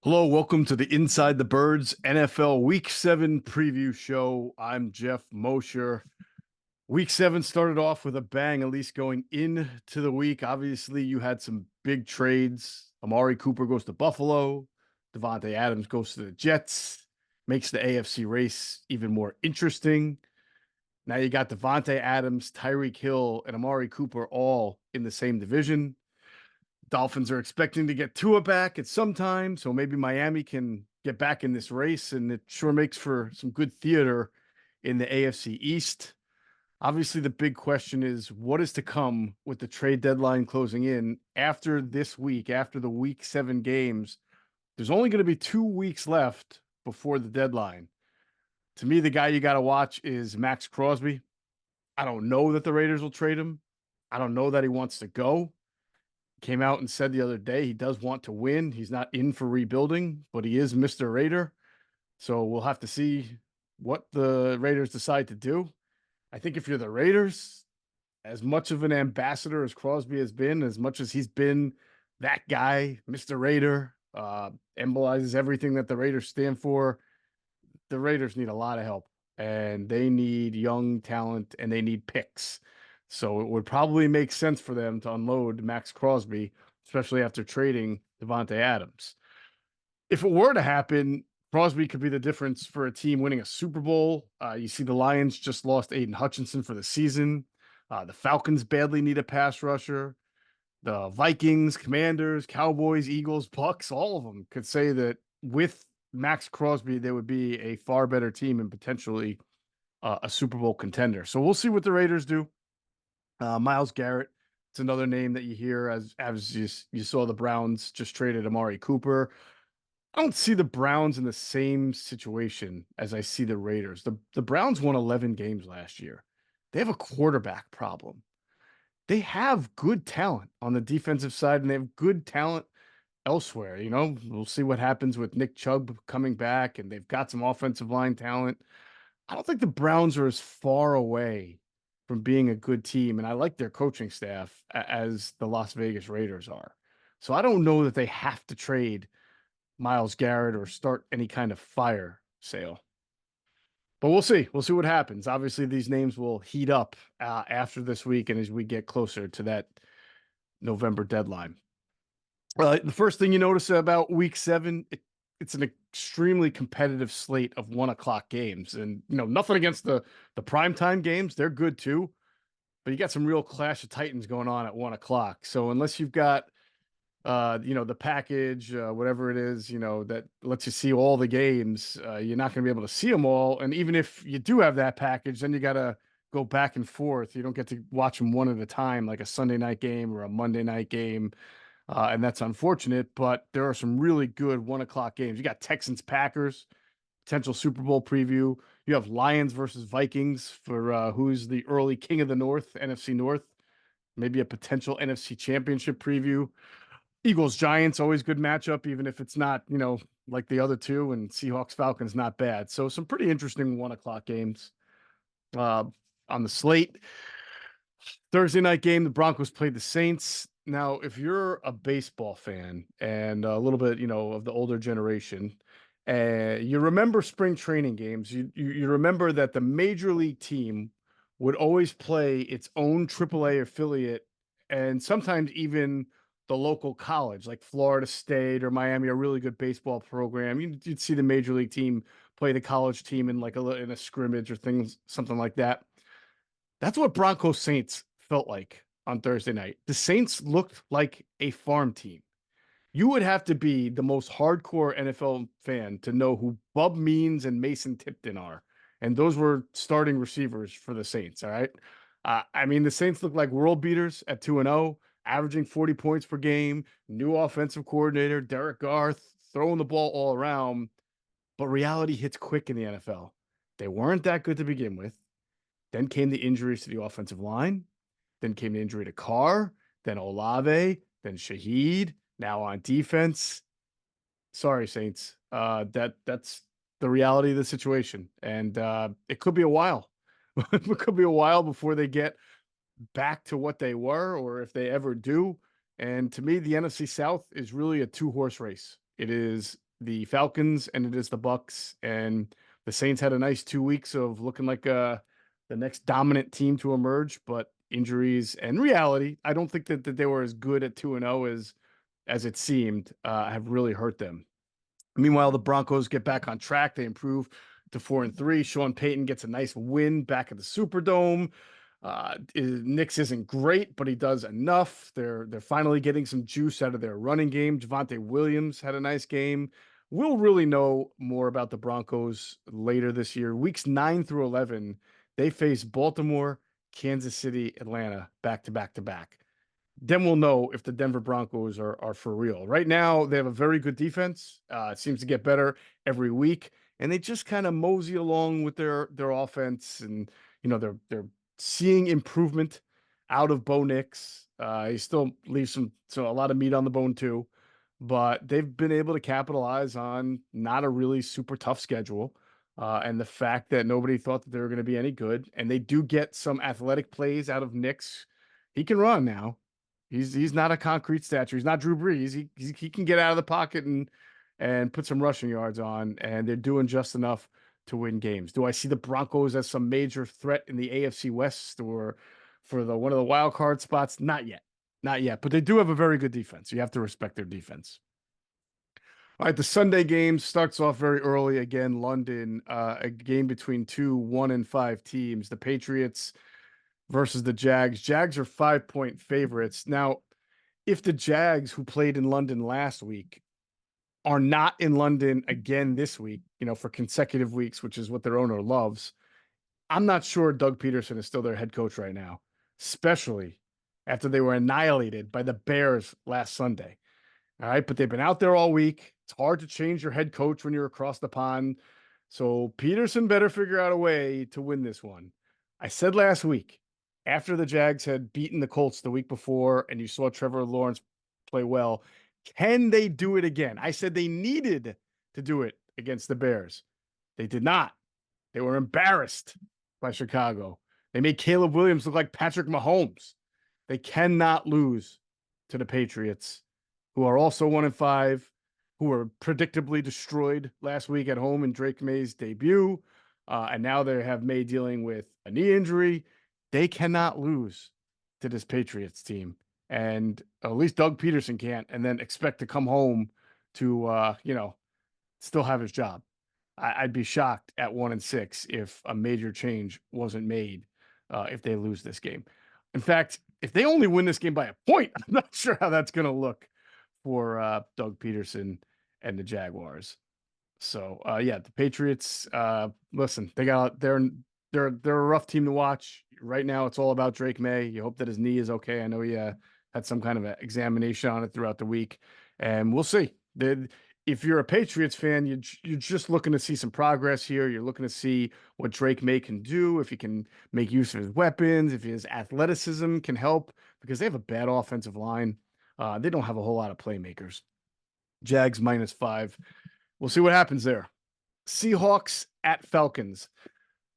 Hello, welcome to the Inside the Birds NFL Week 7 preview show. I'm Geoff Mosher. Week 7 started off with a bang, at least going into the week. Obviously, you had some big trades. Amari Cooper goes to Buffalo. Devontae Adams goes to the Jets. Makes the AFC race even more interesting. Now you got Devontae Adams, Tyreek Hill, and Amari Cooper all in the same division. Dolphins are expecting to get Tua back at some time, so maybe Miami can get back in this race, and it sure makes for some good theater in the AFC East. Obviously, the big question is what is to come with the trade deadline closing in after this week, after the Week 7 games. There's only going to be 2 weeks left before the deadline. To me, the guy you got to watch is Max Crosby. I don't know that the Raiders will trade him. I don't know that he wants to go. Came out and said the other day he does want to win. He's not in for rebuilding, but he is Mr. Raider. So we'll have to see what the Raiders decide to do. I think if you're the Raiders, as much of an ambassador as Crosby has been, as much as he's been that guy, Mr. Raider, embolizes everything that the Raiders stand for, the Raiders need a lot of help, and they need young talent and they need picks. So it would probably make sense for them to unload Max Crosby, especially after trading Devontae Adams. If it were to happen, Crosby could be the difference for a team winning a Super Bowl. You see the Lions just lost Aiden Hutchinson for the season. The Falcons badly need a pass rusher. The Vikings, Commanders, Cowboys, Eagles, Bucks, all of them could say that with Max Crosby, they would be a far better team and potentially a Super Bowl contender. So we'll see what the Raiders do. Myles Garrett, it's another name that you hear as you saw the Browns just traded Amari Cooper. I don't see the Browns in the same situation as I see the Raiders. The Browns won 11 games last year. They have a quarterback problem. They have good talent on the defensive side, and they have good talent elsewhere. We'll see what happens with Nick Chubb coming back, and they've got some offensive line talent. I don't think the Browns are as far away from being a good team, and I like their coaching staff as the Las Vegas Raiders are. So I don't know that they have to trade Myles Garrett or start any kind of fire sale. But we'll see. We'll see what happens. Obviously, these names will heat up after this week and as we get closer to that November deadline. The first thing you notice about Week 7, it's an extremely competitive slate of 1 o'clock games, and nothing against the primetime games; they're good too. But you got some real clash of titans going on at 1 o'clock. So unless you've got the package, whatever it is, that lets you see all the games, you're not going to be able to see them all. And even if you do have that package, then you got to go back and forth. You don't get to watch them one at a time, like a Sunday night game or a Monday night game. And that's unfortunate, but there are some really good 1 o'clock games. You got Texans, Packers, potential Super Bowl preview. You have Lions versus Vikings for who's the early king of the North, NFC North. Maybe a potential NFC Championship preview. Eagles, Giants, always good matchup, even if it's not, like the other two. And Seahawks, Falcons, not bad. So some pretty interesting 1 o'clock games on the slate. Thursday night game, the Broncos played the Saints. Now, if you're a baseball fan and a little bit, of the older generation, you remember spring training games, you remember that the major league team would always play its own AAA affiliate and sometimes even the local college, like Florida State or Miami, a really good baseball program. You'd see the major league team play the college team in in a scrimmage or something like that. That's what Broncos Saints felt like on Thursday night. The Saints looked like a farm team. You would have to be the most hardcore NFL fan to know who Bub Means and Mason Tipton are. And those were starting receivers for the Saints, all right? The Saints look like world beaters at 2-0, averaging 40 points per game, new offensive coordinator, Derek Garth, throwing the ball all around. But reality hits quick in the NFL. They weren't that good to begin with. Then came the injuries to the offensive line. Then came the injury to Carr, then Olave, then Shaheed. Now on defense. Sorry, Saints. That's the reality of the situation. And it could be a while. It could be a while before they get back to what they were, or if they ever do. And to me, the NFC South is really a two-horse race. It is the Falcons and it is the Bucks. And the Saints had a nice 2 weeks of looking like the next dominant team to emerge, but injuries and reality, I don't think that they were as good at 2-0 as it seemed, have really hurt them. Meanwhile, the Broncos get back on track. They improve to 4-3. Sean Payton gets a nice win back at the Superdome. Nix isn't great, but he does enough. They're finally getting some juice out of their running game. Javonte Williams had a nice game. We'll really know more about the Broncos later this year. Weeks 9 through 11, they face Baltimore, Kansas City, Atlanta back to back to back. Then we'll know if the Denver Broncos are for real. Right now, they have a very good defense. It seems to get better every week, and they just kind of mosey along with their offense, and they're seeing improvement out of Bo Nix. He still leaves a lot of meat on the bone too, but they've been able to capitalize on not a really super tough schedule. And the fact that nobody thought that they were going to be any good, and they do get some athletic plays out of Nix. He can run now. He's not a concrete statue. He's not Drew Brees. He can get out of the pocket and put some rushing yards on, and they're doing just enough to win games. Do I see the Broncos as some major threat in the AFC West or for the one of the wild card spots? Not yet. Not yet. But they do have a very good defense. You have to respect their defense. All right, the Sunday game starts off very early again. London, a game between two 1-5 teams. The Patriots versus the Jags. Jags are 5-point favorites. Now, if the Jags, who played in London last week, are not in London again this week, for consecutive weeks, which is what their owner loves, I'm not sure Doug Pederson is still their head coach right now, especially after they were annihilated by the Bears last Sunday. All right, but they've been out there all week. It's hard to change your head coach when you're across the pond. So Pederson better figure out a way to win this one. I said last week, after the Jags had beaten the Colts the week before and you saw Trevor Lawrence play well, can they do it again? I said they needed to do it against the Bears. They did not. They were embarrassed by Chicago. They made Caleb Williams look like Patrick Mahomes. They cannot lose to the Patriots, who are also 1-5, who were predictably destroyed last week at home in Drake May's debut. And now they have May dealing with a knee injury. They cannot lose to this Patriots team. And at least Doug Pederson can't, and then expect to come home to, still have his job. I'd be shocked at 1-6 if a major change wasn't made if they lose this game. In fact, if they only win this game by a point, I'm not sure how that's going to look for Doug Pederson and the Jaguars. So the Patriots. Listen, they're a rough team to watch right now. It's all about Drake May. You hope that his knee is okay. I know he had some kind of an examination on it throughout the week, and we'll see. If you're a Patriots fan, you're just looking to see some progress here. You're looking to see what Drake May can do, if he can make use of his weapons, if his athleticism can help, because they have a bad offensive line. They don't have a whole lot of playmakers. Jags -5. We'll see what happens there. Seahawks at Falcons.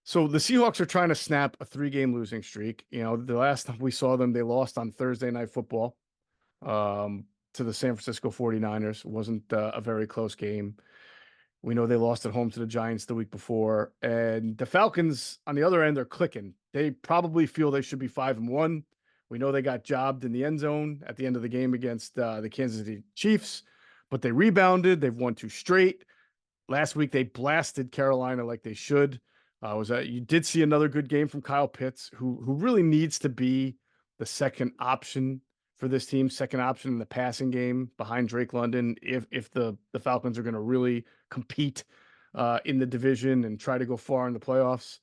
So the Seahawks are trying to snap a 3-game losing streak. The last time we saw them, they lost on Thursday Night Football to the San Francisco 49ers. It wasn't a very close game. We know they lost at home to the Giants the week before. And the Falcons, on the other end, are clicking. They probably feel they should be 5-1. We know they got jobbed in the end zone at the end of the game against the Kansas City Chiefs, but they rebounded. They've won 2 straight. Last week, they blasted Carolina like they should. You did see another good game from Kyle Pitts, who really needs to be the second option for this team, second option in the passing game behind Drake London, if the Falcons are going to really compete in the division and try to go far in the playoffs.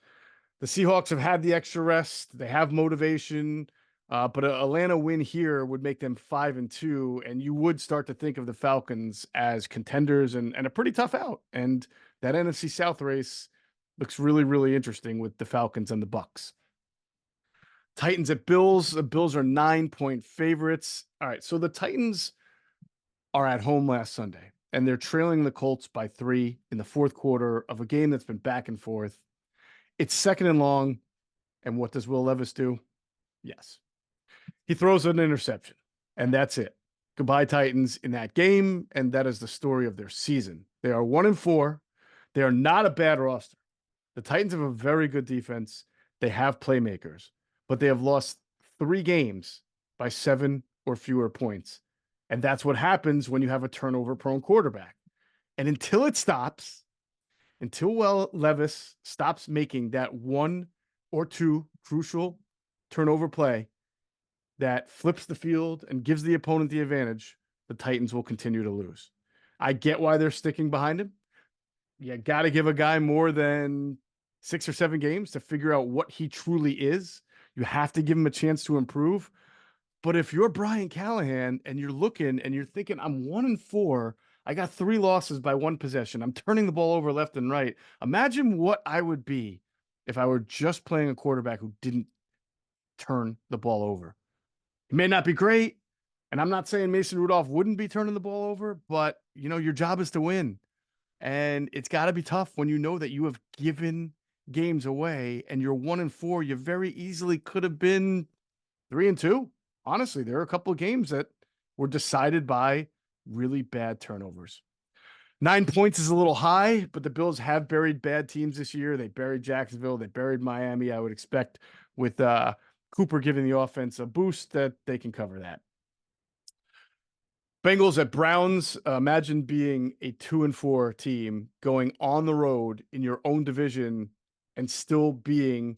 The Seahawks have had the extra rest. They have motivation. But an Atlanta win here would make them 5-2, and you would start to think of the Falcons as contenders and a pretty tough out. And that NFC South race looks really, really interesting with the Falcons and the Bucks. Titans at Bills. The Bills are 9-point favorites. All right, so the Titans are at home last Sunday, and they're trailing the Colts by 3 in the fourth quarter of a game that's been back and forth. It's 2nd and long, and what does Will Levis do? Yes. He throws an interception, and that's it. Goodbye, Titans, in that game, and that is the story of their season. They are 1-4. They are not a bad roster. The Titans have a very good defense. They have playmakers, but they have lost 3 games by 7 or fewer points. And that's what happens when you have a turnover-prone quarterback. And until it stops, until Levis stops making that 1 or 2 crucial turnover play that flips the field and gives the opponent the advantage, the Titans will continue to lose. I get why they're sticking behind him. You got to give a guy more than 6 or 7 games to figure out what he truly is. You have to give him a chance to improve. But if you're Brian Callahan and you're looking and you're thinking, I'm 1-4, I got 3 losses by 1 possession, I'm turning the ball over left and right. Imagine what I would be if I were just playing a quarterback who didn't turn the ball over. It may not be great, and I'm not saying Mason Rudolph wouldn't be turning the ball over, but your job is to win. And it's got to be tough when you know that you have given games away and you're 1-4. You very easily could have been 3-2. Honestly, there are a couple of games that were decided by really bad turnovers. 9 points is a little high, but the Bills have buried bad teams this year. They buried Jacksonville. They buried Miami. I would expect with Cooper giving the offense a boost that they can cover that. Bengals at Browns. Imagine being a 2-4 team going on the road in your own division and still being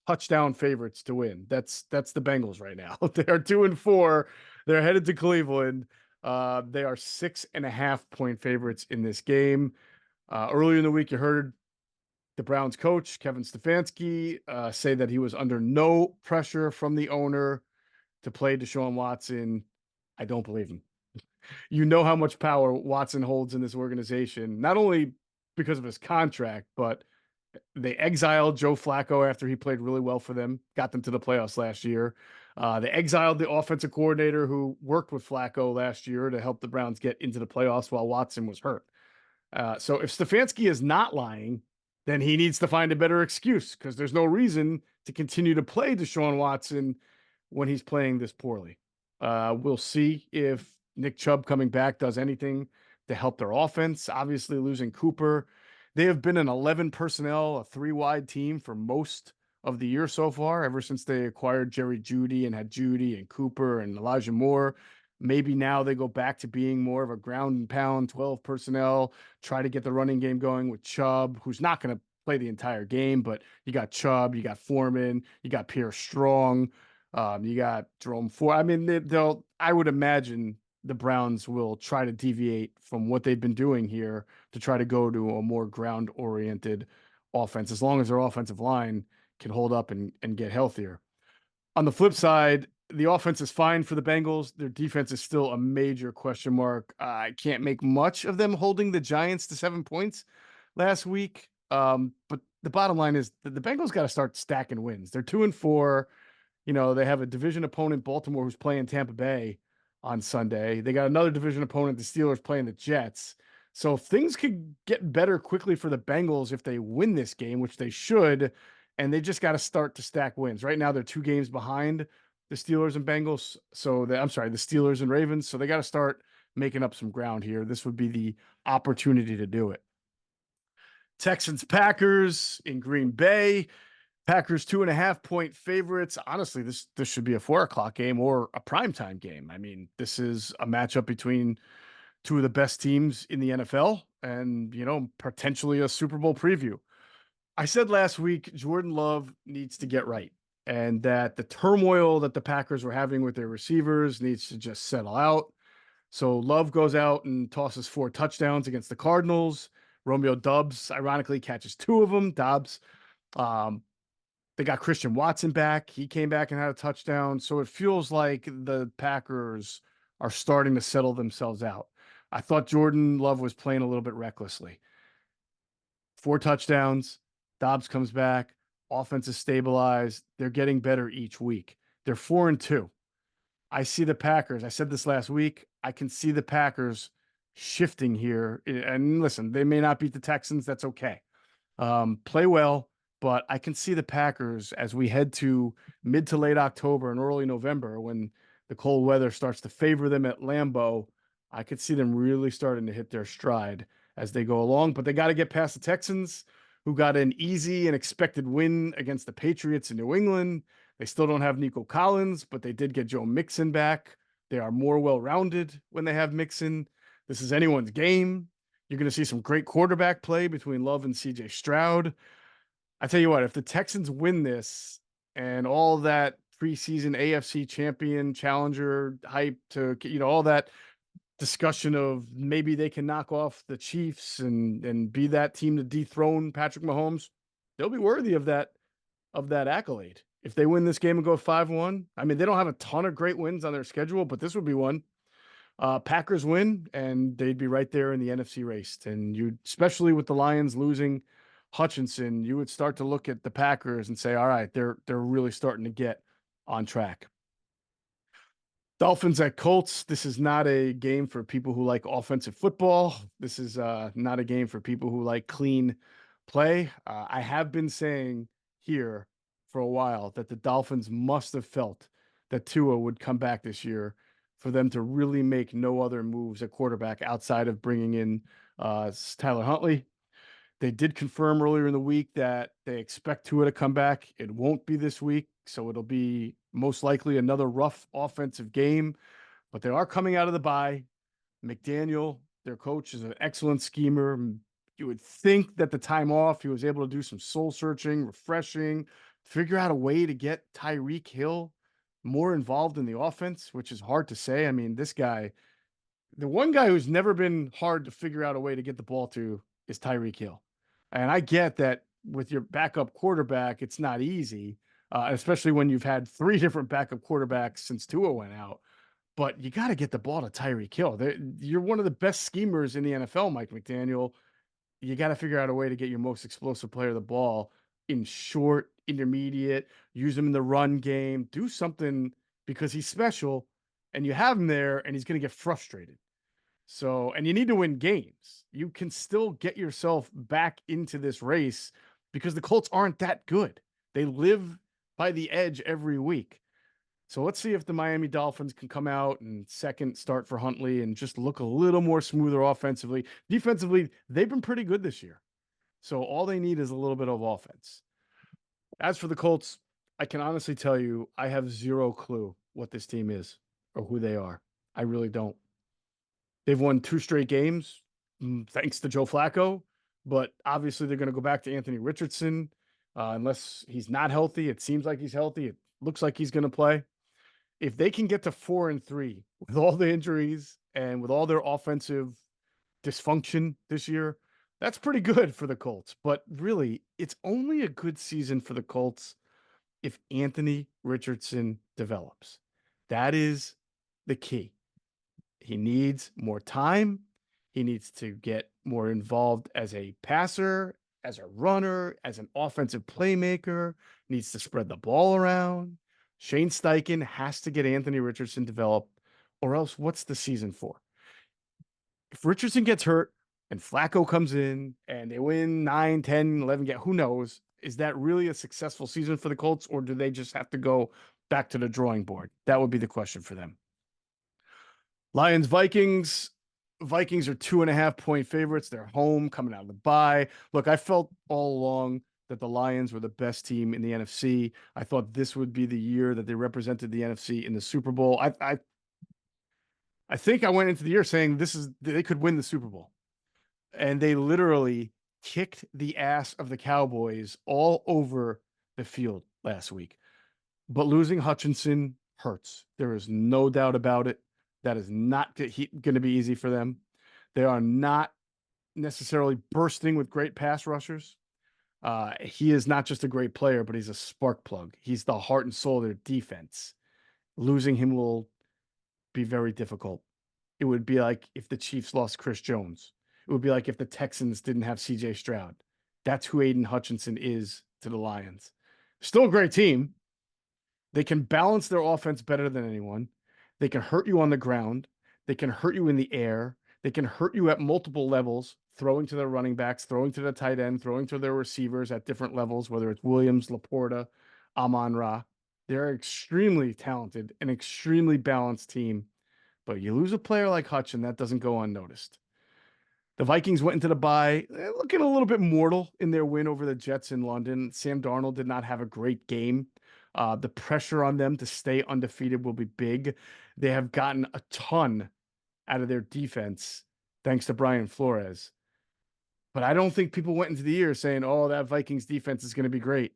touchdown favorites to win. That's the Bengals right now. They are 2-4. They're headed to Cleveland. They are 6.5-point favorites in this game. Earlier in the week, you heard the Browns coach, Kevin Stefanski, say that he was under no pressure from the owner to play Deshaun Watson. I don't believe him. You know how much power Watson holds in this organization, not only because of his contract, but they exiled Joe Flacco after he played really well for them, got them to the playoffs last year. They exiled the offensive coordinator who worked with Flacco last year to help the Browns get into the playoffs while Watson was hurt. So if Stefanski is not lying, then he needs to find a better excuse because there's no reason to continue to play Deshaun Watson when he's playing this poorly. We'll see if Nick Chubb coming back does anything to help their offense. Obviously, losing Cooper. They have been an 11 personnel, a 3-wide team for most of the year so far, ever since they acquired Jerry Jeudy and had Jeudy and Cooper and Elijah Moore. Maybe now they go back to being more of a ground and pound 12 personnel, try to get the running game going with Chubb, who's not going to play the entire game, but you got Chubb, you got Foreman, you got Pierre Strong, you got Jerome Ford. I mean, I would imagine the Browns will try to deviate from what they've been doing here to try to go to a more ground-oriented offense, as long as their offensive line can hold up and get healthier. On the flip side, the offense is fine for the Bengals. Their defense is still a major question mark. I can't make much of them holding the Giants to 7 points last week. But the bottom line is the Bengals got to start stacking wins. They're 2-4. They have a division opponent, Baltimore, who's playing Tampa Bay on Sunday. They got another division opponent, the Steelers, playing the Jets. So things could get better quickly for the Bengals if they win this game, which they should, and they just got to start to stack wins. Right now, they're 2 games behind the Steelers and Bengals. The Steelers and Ravens. So they got to start making up some ground here. This would be the opportunity to do it. Texans, Packers in Green Bay. Packers 2.5-point favorites. Honestly, this should be a 4:00 game or a primetime game. I mean, this is a matchup between 2 of the best teams in the NFL and, potentially a Super Bowl preview. I said last week, Jordan Love needs to get right and that the turmoil that the Packers were having with their receivers needs to just settle out. So Love goes out and tosses 4 touchdowns against the Cardinals. Romeo Doubs, ironically, catches 2 of them. Dobbs, they got Christian Watson back. He came back and had a touchdown. So it feels like the Packers are starting to settle themselves out. I thought Jordan Love was playing a little bit recklessly. 4 touchdowns. Dobbs comes back. Offense is stabilized. They're getting better each week. They're 4-2. I see the Packers. I said this last week. I can see the Packers shifting here. And listen, they may not beat the Texans. That's okay. Play well. But I can see the Packers as we head to mid to late October and early November when the cold weather starts to favor them at Lambeau, I could see them really starting to hit their stride as they go along. But they got to get past the Texans, who got an easy and expected win against the Patriots in New England. They still don't have Nico Collins, but they did get Joe Mixon back. They are more well-rounded when they have Mixon. This is anyone's game. You're going to see some great quarterback play between Love and CJ Stroud. I tell you what, if the Texans win this and all that preseason AFC champion challenger hype to, all that discussion of maybe they can knock off the Chiefs and be that team to dethrone Patrick Mahomes, they'll be worthy of that accolade. If they win this game and go 5-1, I mean, they don't have a ton of great wins on their schedule, but this would be one. Packers win, and they'd be right there in the NFC race. And you, especially with the Lions losing Hutchinson, you would start to look at the Packers and say, all right, they're really starting to get on track. Dolphins at Colts. This is not a game for people who like offensive football. This is not a game for people who like clean play. I have been saying here for a while that the Dolphins must have felt that Tua would come back this year for them to really make no other moves at quarterback outside of bringing in Tyler Huntley. They did confirm earlier in the week that they expect Tua to come back. It won't be this week, so it'll be most likely another rough offensive game. But they are coming out of the bye. McDaniel, their coach, is an excellent schemer. You would think that the time off, he was able to do some soul searching, refreshing, figure out a way to get Tyreek Hill more involved in the offense, which is hard to say. I mean, this guy, the one guy who's never been hard to figure out a way to get the ball to is Tyreek Hill. And I get that with your backup quarterback, it's not easy, especially when you've had 3 different backup quarterbacks since Tua went out. But you got to get the ball to Tyreek Hill. You're one of the best schemers in the NFL, Mike McDaniel. You got to figure out a way to get your most explosive player the ball in short, intermediate, use him in the run game, do something because he's special and you have him there and he's going to get frustrated. So, and you need to win games. You can still get yourself back into this race because the Colts aren't that good. They live by the edge every week. So let's see if the Miami Dolphins can come out and second start for Huntley and just look a little more smoother offensively. Defensively, they've been pretty good this year. So all they need is a little bit of offense. As for the Colts, I can honestly tell you, I have zero clue what this team is or who they are. I really don't. They've won 2 straight games, thanks to Joe Flacco, but obviously they're going to go back to Anthony Richardson unless he's not healthy. It seems like he's healthy. It looks like he's going to play. If they can get to 4-3 with all the injuries and with all their offensive dysfunction this year, that's pretty good for the Colts. But really, it's only a good season for the Colts if Anthony Richardson develops. That is the key. He needs more time. He needs to get more involved as a passer, as a runner, as an offensive playmaker, needs to spread the ball around. Shane Steichen has to get Anthony Richardson developed, or else what's the season for? If Richardson gets hurt and Flacco comes in and they win 9, 10, 11 games, who knows? Is that really a successful season for the Colts, or do they just have to go back to the drawing board? That would be the question for them. Lions, Vikings. Vikings are 2.5-point favorites. They're home, coming out of the bye. Look, I felt all along that the Lions were the best team in the NFC. I thought this would be the year that they represented the NFC in the Super Bowl. I think I went into the year saying they could win the Super Bowl. And they literally kicked the ass of the Cowboys all over the field last week. But losing Hutchinson hurts. There is no doubt about it. That is not going to be easy for them. They are not necessarily bursting with great pass rushers. He is not just a great player, but he's a spark plug. He's the heart and soul of their defense. Losing him will be very difficult. It would be like if the Chiefs lost Chris Jones. It would be like if the Texans didn't have CJ Stroud. That's who Aiden Hutchinson is to the Lions. Still a great team. They can balance their offense better than anyone. They can hurt you on the ground. They can hurt you in the air. They can hurt you at multiple levels, throwing to their running backs, throwing to the tight end, throwing to their receivers at different levels, whether it's Williams, Laporta, Amon-Ra. They're extremely talented, an extremely balanced team, but you lose a player like Hutchinson, that doesn't go unnoticed. The Vikings went into the bye looking a little bit mortal in their win over the Jets in London. Sam Darnold did not have a great game. The pressure on them to stay undefeated will be big. They have gotten a ton out of their defense thanks to Brian Flores. But I don't think people went into the year saying, oh, that Vikings defense is going to be great.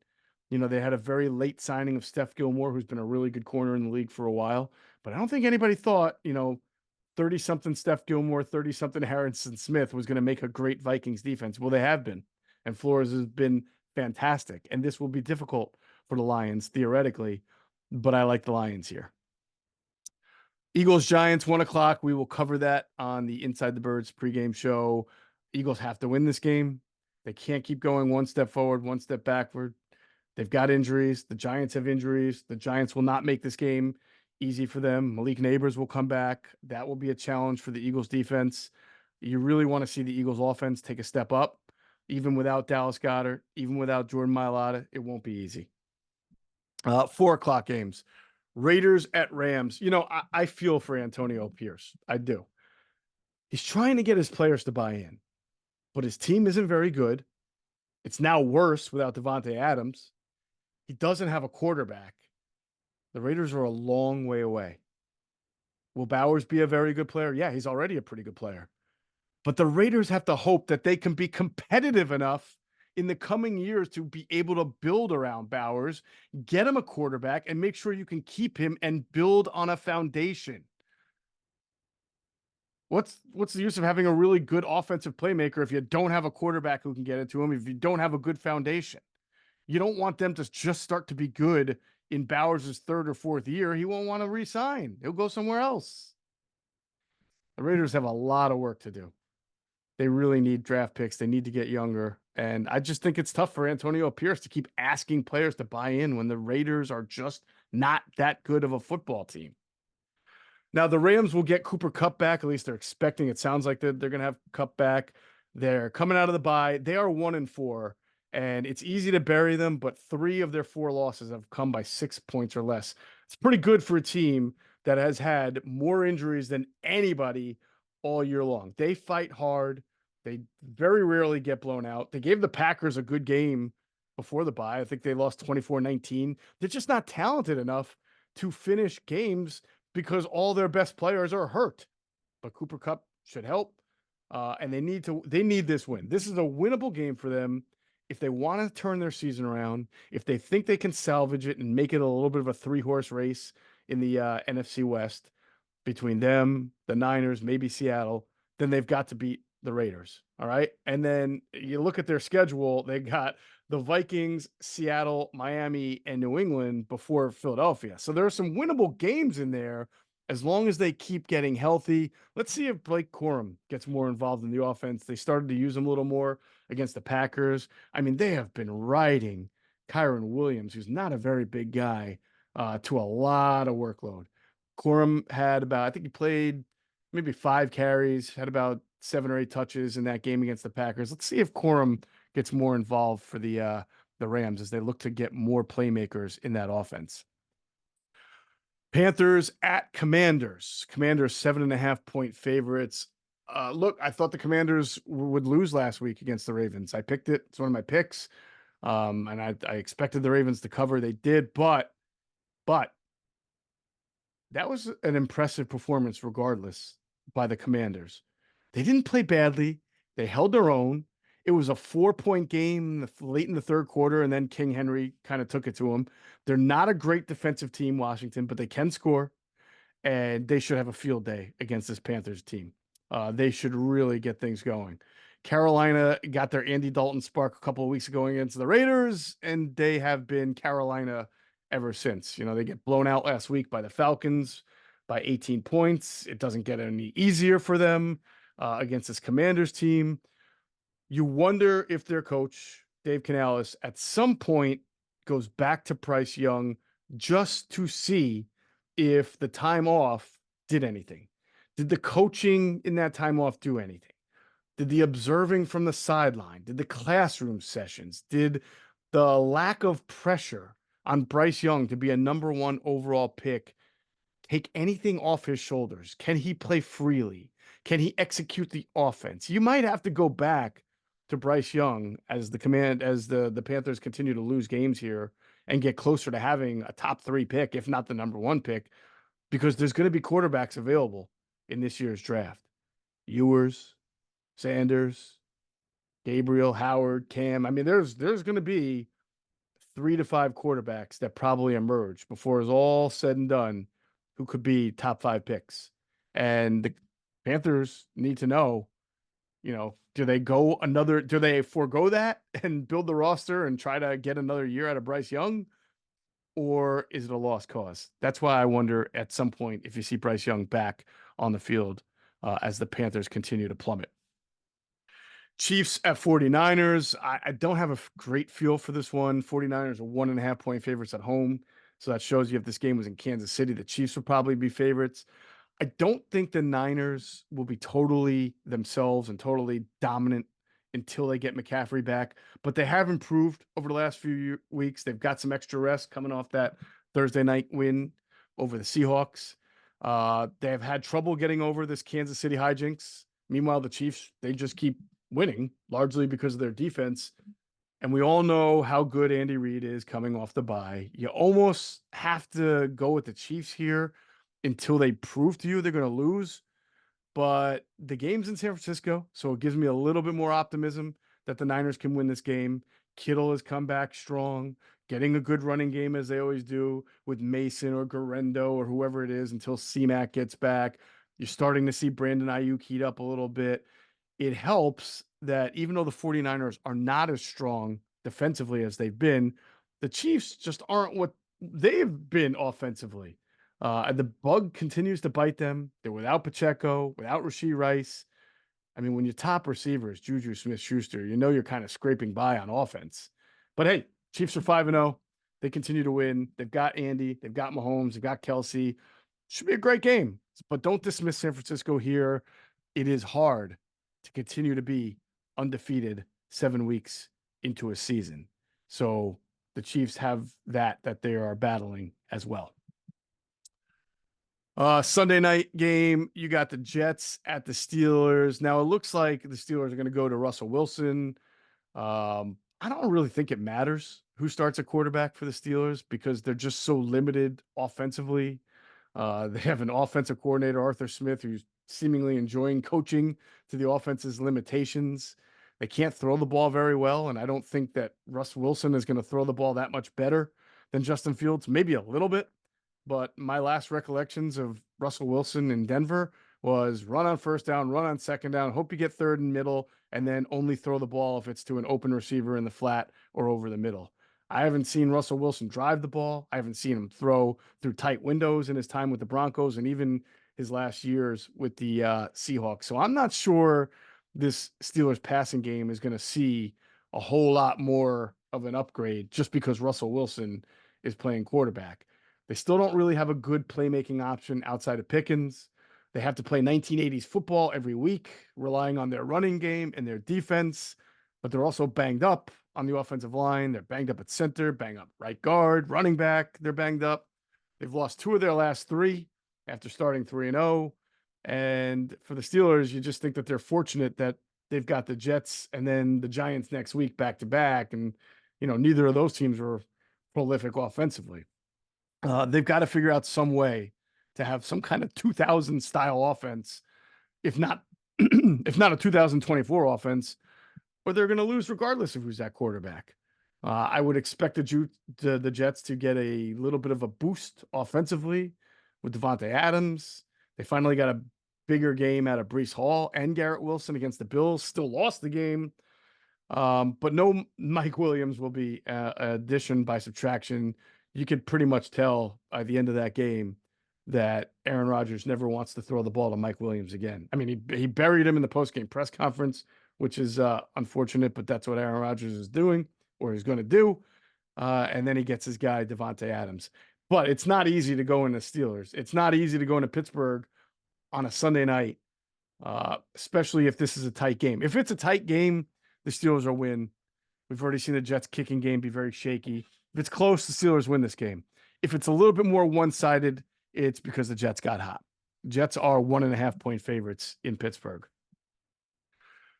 You know, they had a very late signing of Steph Gilmore, who's been a really good corner in the league for a while. But I don't think anybody thought, 30 something Steph Gilmore, 30 something Harrison Smith was going to make a great Vikings defense. Well, they have been. And Flores has been fantastic. And this will be difficult for the Lions, theoretically. But I like the Lions here. Eagles Giants, 1:00. We will cover that on the Inside the Birds pregame show. Eagles have to win this game. They can't keep going one step forward, one step backward. They've got injuries. The Giants have injuries. The Giants will not make this game easy for them. Malik Neighbors will come back. That will be a challenge for the Eagles defense. You really want to see the Eagles offense take a step up. Even without Dallas Goedert, even without Jordan Mailata, it won't be easy. 4:00 games. Raiders at Rams. I feel for Antonio Pierce. I do. He's trying to get his players to buy in, but his team isn't very good. It's now worse without Devontae Adams. He doesn't have a quarterback. The Raiders are a long way away. Will Bowers be a very good player? Yeah, he's already a pretty good player. But the Raiders have to hope that they can be competitive enough in the coming years to be able to build around Bowers, get him a quarterback, and make sure you can keep him and build on a foundation. What's the use of having a really good offensive playmaker if you don't have a quarterback who can get it to him, if you don't have a good foundation? You don't want them to just start to be good in Bowers' third or fourth year. He won't want to re-sign. He'll go somewhere else. The Raiders have a lot of work to do. They really need draft picks. They need to get younger. And I just think it's tough for Antonio Pierce to keep asking players to buy in when the Raiders are just not that good of a football team. Now, the Rams will get Cooper Kupp back. At least they're expecting. It sounds like they're going to have Kupp back. They're coming out of the bye. They are 1-4, and it's easy to bury them, but 3 of their 4 losses have come by 6 points or less. It's pretty good for a team that has had more injuries than anybody all year long. They fight hard. They very rarely get blown out. They gave the Packers a good game before the bye. I think they lost 24-19. They're just not talented enough to finish games because all their best players are hurt. But Cooper Kupp should help. And they need this win. This is a winnable game for them. If they want to turn their season around, if they think they can salvage it and make it a little bit of a 3-horse race in the NFC West between them, the Niners, maybe Seattle, then they've got to beat the Raiders. All right. And then you look at their schedule, they got the Vikings, Seattle, Miami, and New England before Philadelphia. So there are some winnable games in there as long as they keep getting healthy. Let's see if Blake Corum gets more involved in the offense. They started to use him a little more against the Packers. I mean, they have been riding Kyron Williams, who's not a very big guy, to a lot of workload. Corum had about, I think he played maybe 5 carries, had about 7 or 8 touches in that game against the Packers. Let's see if Corum gets more involved for the Rams as they look to get more playmakers in that offense. Panthers at Commanders. Commanders 7.5-point favorites. Look, I thought the Commanders would lose last week against the Ravens. I picked it. It's one of my picks. And I expected the Ravens to cover. They did, but that was an impressive performance regardless by the Commanders. They didn't play badly. They held their own. It was a 4-point game late in the third quarter, and then King Henry kind of took it to them. They're not a great defensive team, Washington, but they can score, and they should have a field day against this Panthers team. They should really get things going. Carolina got their Andy Dalton spark a couple of weeks ago against the Raiders, and they have been Carolina ever since. They get blown out last week by the Falcons by 18 points. It doesn't get any easier for them against this Commanders team. You wonder if their coach, Dave Canales, at some point goes back to Bryce Young just to see if the time off did anything. Did the coaching in that time off do anything? Did the observing from the sideline? Did the classroom sessions? Did the lack of pressure on Bryce Young to be a number one overall pick take anything off his shoulders? Can he play freely? Can he execute the offense? You might have to go back to Bryce Young as the Panthers continue to lose games here and get closer to having a top 3 pick, if not the number 1 pick, because there's going to be quarterbacks available in this year's draft. Ewers, Sanders, Gabriel, Howard, Cam. I mean, there's going to be 3 to 5 quarterbacks that probably emerge before it's all said and done who could be top 5 picks. And the Panthers need to know, do they forego that and build the roster and try to get another year out of Bryce Young? Or is it a lost cause? That's why I wonder at some point if you see Bryce Young back on the field as the Panthers continue to plummet. Chiefs at 49ers. I don't have a great feel for this one. 49ers are 1.5 point favorites at home. So that shows you if this game was in Kansas City, the Chiefs would probably be favorites. I don't think the Niners will be totally themselves and totally dominant until they get McCaffrey back, but they have improved over the last few weeks. They've got some extra rest coming off that Thursday night win over the Seahawks. They have had trouble getting over this Kansas City hijinks. Meanwhile, the Chiefs, they just keep winning, largely because of their defense. And we all know how good Andy Reid is coming off the bye. You almost have to go with the Chiefs here until they prove to you they're going to lose. But the game's in San Francisco, so it gives me a little bit more optimism that the Niners can win this game. Kittle has come back strong, getting a good running game as they always do with Mason or Garendo or whoever it is until C-Mac gets back. You're starting to see Brandon Ayuk heat up a little bit. It helps that even though the 49ers are not as strong defensively as they've been, the Chiefs just aren't what they've been offensively. And the bug continues to bite them. They're without Pacheco, without Rashee Rice. I mean, when your top receiver is Juju Smith-Schuster, you're kind of scraping by on offense. But hey, Chiefs are 5-0. They continue to win. They've got Andy. They've got Mahomes. They've got Kelsey. Should be a great game. But don't dismiss San Francisco here. It is hard to continue to be undefeated 7 weeks into a season. So the Chiefs have that they are battling as well. Sunday night game, you got the Jets at the Steelers. Now it looks like the Steelers are going to go to Russell Wilson. I don't really think it matters who starts a quarterback for the Steelers because they're just so limited offensively. They have an offensive coordinator, Arthur Smith, who's seemingly enjoying coaching to the offense's limitations. They can't throw the ball very well, and I don't think that Russ Wilson is going to throw the ball that much better than Justin Fields, maybe a little bit. But my last recollections of Russell Wilson in Denver was run on first down, run on second down, hope you get third and middle, and then only throw the ball if it's to an open receiver in the flat or over the middle. I haven't seen Russell Wilson drive the ball. I haven't seen him throw through tight windows in his time with the Broncos and even his last years with the Seahawks. So I'm not sure this Steelers passing game is going to see a whole lot more of an upgrade just because Russell Wilson is playing quarterback. They still don't really have a good playmaking option outside of Pickens. They have to play 1980s football every week, relying on their running game and their defense, but they're also banged up on the offensive line. They're banged up at center, banged up right guard, running back. They're banged up. They've lost 2 of their last 3 after starting 3-0. And for the Steelers, you just think that they're fortunate that they've got the Jets and then the Giants next week back to back. And, neither of those teams were prolific offensively. They've got to figure out some way to have some kind of 2000 style offense, if not a 2024 offense, or they're going to lose regardless of who's that quarterback. I would expect the Jets to get a little bit of a boost offensively with Devontae Adams. They finally got a bigger game out of Breece Hall and Garrett Wilson against the Bills. Still lost the game. But no Mike Williams will be addition by subtraction. You could pretty much tell by the end of that game that Aaron Rodgers never wants to throw the ball to Mike Williams again. I mean, he buried him in the post-game press conference, which is unfortunate, but that's what Aaron Rodgers is doing or is going to do. And then he gets his guy, Devontae Adams. But it's not easy to go into Steelers. It's not easy to go into Pittsburgh on a Sunday night, especially if this is a tight game. If it's a tight game, the Steelers will win. We've already seen the Jets kicking game be very shaky. If it's close, the Steelers win this game. If it's a little bit more one-sided, it's because the Jets got hot. Jets are 1.5-point favorites in Pittsburgh.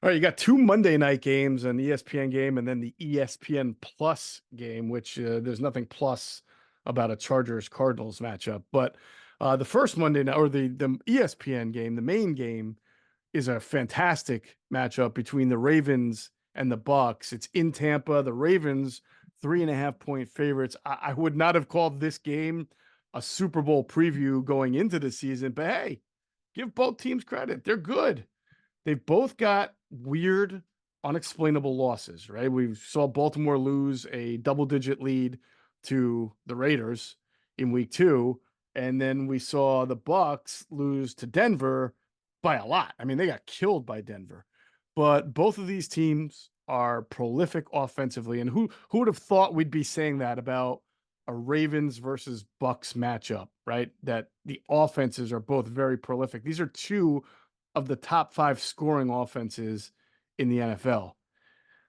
All right, you got two Monday night games, an ESPN game, and then the ESPN Plus game, which there's nothing plus about a Chargers-Cardinals matchup. But the first Monday night, or the ESPN game, the main game, is a fantastic matchup between the Ravens and the Bucs. It's in Tampa. The Ravens, 3.5-point favorites. I would not have called this game a Super Bowl preview going into the season, but hey, give both teams credit. They're good. They've both got weird, unexplainable losses, right? We saw Baltimore lose a double-digit lead to the Raiders in week 2, and then we saw the Bucs lose to Denver by a lot. I mean, they got killed by Denver. But both of these teams are prolific offensively, and who would have thought we'd be saying that about a Ravens versus Bucs matchup, right? That the offenses are both very prolific. These are two of the top 5 scoring offenses in the NFL.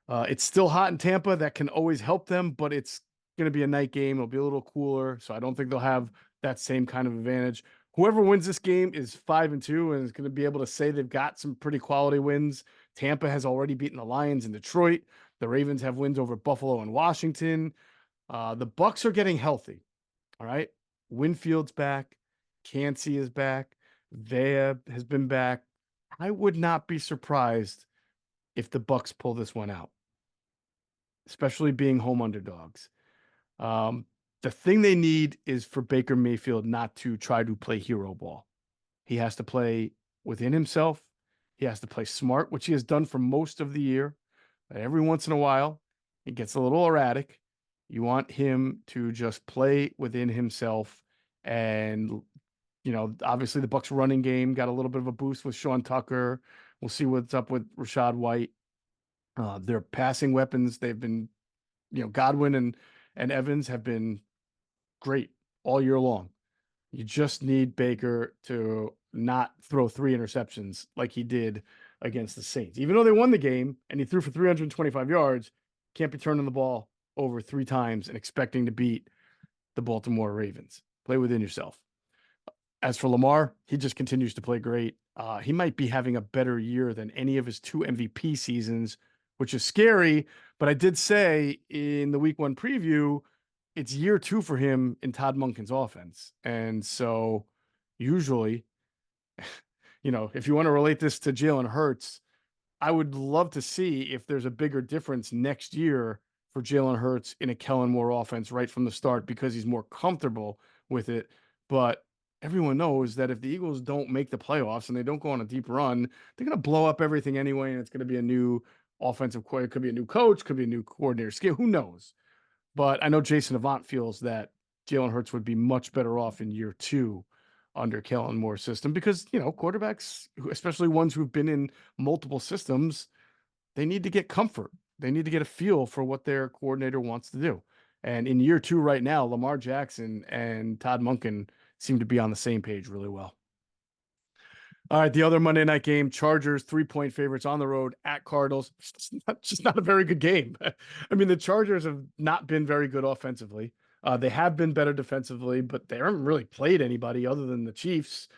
It's still hot in Tampa. That can always help them, but it's going to be a night game. It'll be a little cooler, so I don't think they'll have that same kind of advantage. Whoever wins this game is 5-2 and is going to be able to say they've got some pretty quality wins. Tampa has already beaten the Lions in Detroit. The Ravens have wins over Buffalo and Washington. The Bucs are getting healthy. All right. Winfield's back. Cansey is back. Vea has been back. I would not be surprised if the Bucs pull this one out, especially being home underdogs. The thing they need is for Baker Mayfield not to try to play hero ball. He has to play within himself. He has to play smart, which he has done for most of the year. But every once in a while, it gets a little erratic. You want him to just play within himself. And, you know, obviously the Bucs running game got a little bit of a boost with Sean Tucker. We'll see what's up with Rashad White. Their passing weapons, they've been, you know, Godwin and Evans have been great all year long. You just need Baker to not throw 3 interceptions like he did against the Saints. Even though they won the game and he threw for 325 yards, can't be turning the ball over 3 times and expecting to beat the Baltimore Ravens. Play within yourself. As for Lamar, he just continues to play great. He might be having a better year than any of his 2 MVP seasons, which is scary. But I did say in the week 1 preview, it's year 2 for him in Todd Monken's offense. And so usually, you know, if you want to relate this to Jalen Hurts, I would love to see if there's a bigger difference next year for Jalen Hurts in a Kellen Moore offense right from the start because he's more comfortable with it. But everyone knows that if the Eagles don't make the playoffs and they don't go on a deep run, they're going to blow up everything anyway. And it's going to be a new offensive coordinator. It could be a new coach, could be a new coordinator scheme. Who knows? But I know Jason Avant feels that Jalen Hurts would be much better off in year 2 under Kellen Moore's system because, you know, quarterbacks, especially ones who've been in multiple systems, they need to get comfort. They need to get a feel for what their coordinator wants to do. And in year 2 right now, Lamar Jackson and Todd Monken seem to be on the same page really well. All right, the other Monday night game, Chargers 3-point favorites on the road at Cardinals. Just not a very good game. I mean, the Chargers have not been very good offensively. They have been better defensively, but they haven't really played anybody other than the Chiefs.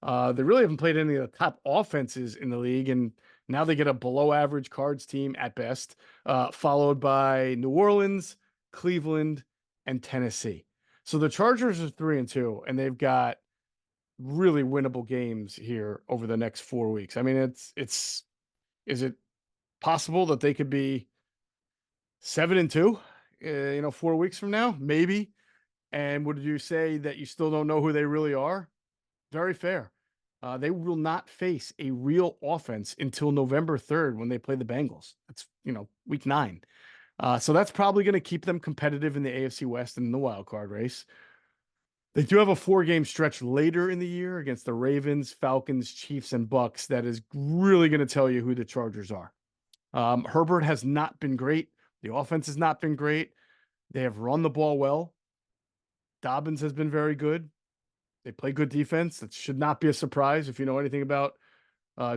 They really haven't played any of the top offenses in the league, and now they get a below-average Cards team at best, followed by New Orleans, Cleveland, and Tennessee. So the Chargers are 3-2, and they've got really winnable games here over the next 4 weeks. I mean, is it possible that they could be 7-2, 4 weeks from now? Maybe. And would you say that you still don't know who they really are? Very fair. They will not face a real offense until November 3rd when they play the Bengals. That's, week 9. So that's probably going to keep them competitive in the AFC West and in the wild card race. They do have a 4-game stretch later in the year against the Ravens, Falcons, Chiefs, and Bucks that is really going to tell you who the Chargers are. Herbert has not been great. The offense has not been great. They have run the ball well. Dobbins has been very good. They play good defense. That should not be a surprise if you know anything about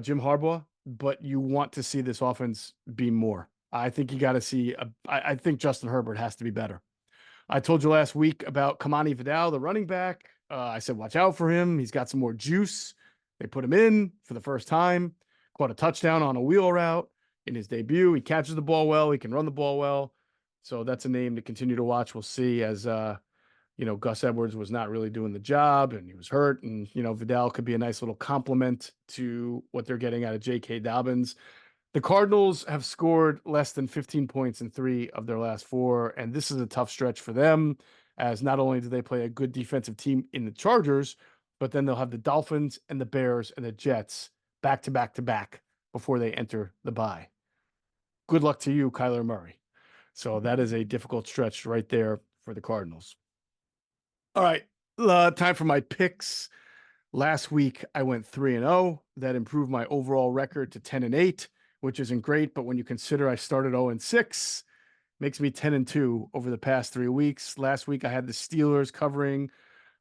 Jim Harbaugh, but you want to see this offense be more. I think you got to see, I think Justin Herbert has to be better. I told you last week about Kamani Vidal, the running back. I said, watch out for him. He's got some more juice. They put him in for the first time, caught a touchdown on a wheel route in his debut. He catches the ball well. He can run the ball well. So that's a name to continue to watch. We'll see as, Gus Edwards was not really doing the job and he was hurt. And, Vidal could be a nice little complement to what they're getting out of J.K. Dobbins. The Cardinals have scored less than 15 points in 3 of their last 4, and this is a tough stretch for them, as not only do they play a good defensive team in the Chargers, but then they'll have the Dolphins and the Bears and the Jets back to back to back before they enter the bye. Good luck to you, Kyler Murray. So that is a difficult stretch right there for the Cardinals. All right, time for my picks. Last week, I went 3-0. That improved my overall record to 10-8, which isn't great. But when you consider I started 0-6, makes me 10-2 over the past 3 weeks. Last week, I had the Steelers covering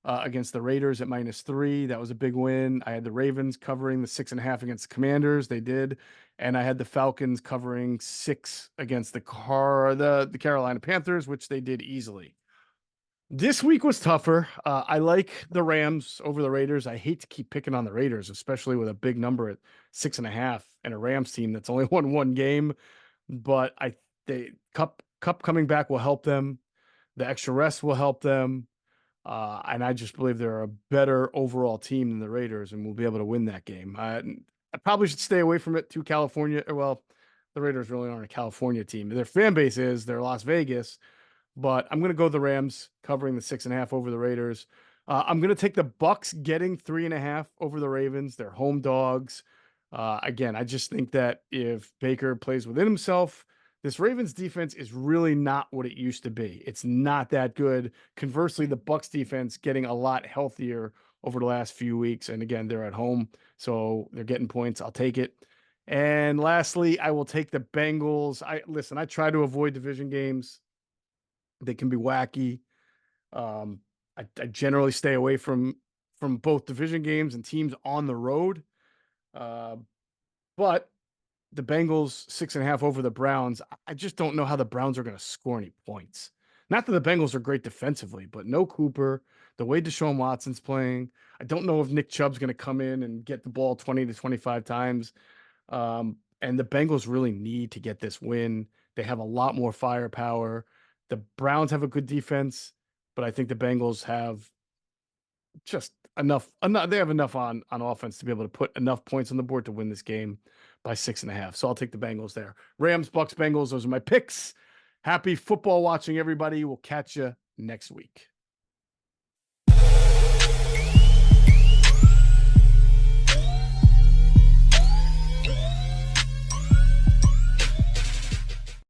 against the Raiders at -3. That was a big win. I had the Ravens covering the 6.5 against the Commanders. They did. And I had the Falcons covering 6 against the Carolina Panthers, which they did easily. This week was tougher. I like the Rams over the Raiders. I hate to keep picking on the Raiders, especially with a big number at 6.5 and a Rams team that's only won 1 game. But Cup coming back will help them. The extra rest will help them. And I just believe they're a better overall team than the Raiders, and we'll be able to win that game. I probably should stay away from it to California. Well, the Raiders really aren't a California team. Their fan base is. They're Las Vegas. But I'm going to go the Rams covering the 6.5 over the Raiders. I'm going to take the Bucks getting 3.5 over the Ravens. They're home dogs. Again, I just think that if Baker plays within himself, this Ravens defense is really not what it used to be. It's not that good. Conversely, the Bucks defense getting a lot healthier over the last few weeks. And again, they're at home, so they're getting points. I'll take it. And lastly, I will take the Bengals. I try to avoid division games. They can be wacky. I generally stay away from both division games and teams on the road. But the Bengals 6.5 over the Browns, I just don't know how the Browns are going to score any points. Not that the Bengals are great defensively, but no Cooper, the way Deshaun Watson's playing. I don't know if Nick Chubb's going to come in and get the ball 20 to 25 times. And the Bengals really need to get this win. They have a lot more firepower. The Browns have a good defense, but I think the Bengals have just enough. They have enough on offense to be able to put enough points on the board to win this game by 6.5. So I'll take the Bengals there. Rams, Bucks, Bengals. Those are my picks. Happy football watching, everybody. We'll catch you next week.